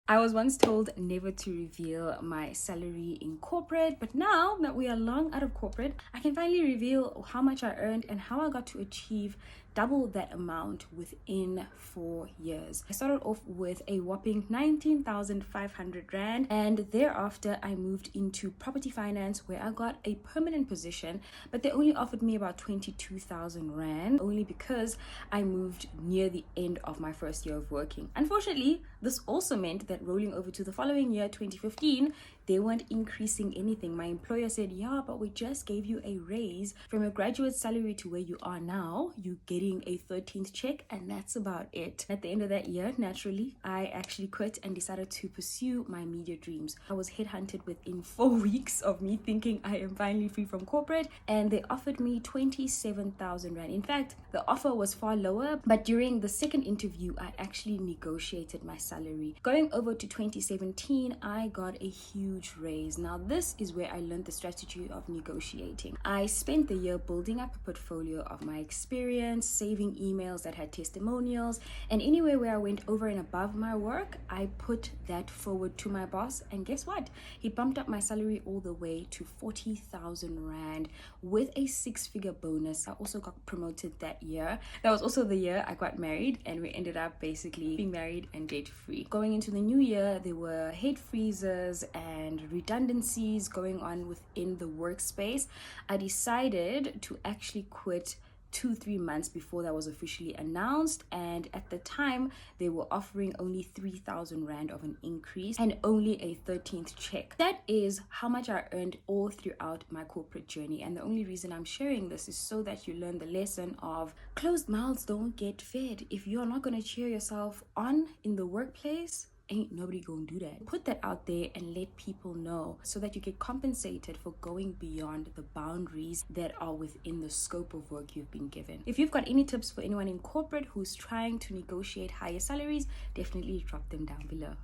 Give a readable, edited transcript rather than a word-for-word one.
I was once told never to reveal my salary in corporate, but now that we are long out of corporate, I can finally reveal how much I earned and how I got to achieve double that amount within 4 years. I started off with a whopping 19,500 Rand, and thereafter I moved into property finance where I got a permanent position, but they only offered me about 22,000 Rand only because I moved near the end of my first year of working. Unfortunately, this also meant that rolling over to the following year, 2015, they weren't increasing anything. My employer said, yeah, but we just gave you a raise from your graduate salary to where you are now. You're getting a 13th check, and that's about it. At the end of that year, naturally, I actually quit and decided to pursue my media dreams. I was headhunted within 4 weeks of me thinking I am finally free from corporate, and they offered me 27,000 Rand. In fact, the offer was far lower, but during the second interview, I actually negotiated my salary. Going over to 2017, I got a huge raise. Now, this is where I learned the strategy of negotiating. I spent the year building up a portfolio of my experience, saving emails that had testimonials, and anywhere where I went over and above my work, I put that forward to my boss. And guess what? He bumped up my salary all the way to 40,000 Rand with a 6-figure bonus. I also got promoted that year. That was also the year I got married, and we ended up basically being married and debt free. Going into the new year, there were head freezes and redundancies going on within the workspace. I decided to actually quit 2-3 months before that was officially announced, and at the time they were offering only 3,000 Rand of an increase and only a 13th check. That is how much I earned all throughout my corporate journey, and the only reason I'm sharing this is so that you learn the lesson of closed mouths don't get fed. If you're not going to cheer yourself on in the workplace, ain't nobody gonna do that. Put that out there and let people know so that you get compensated for going beyond the boundaries that are within the scope of work you've been given. If you've got any tips for anyone in corporate who's trying to negotiate higher salaries, definitely drop them down below.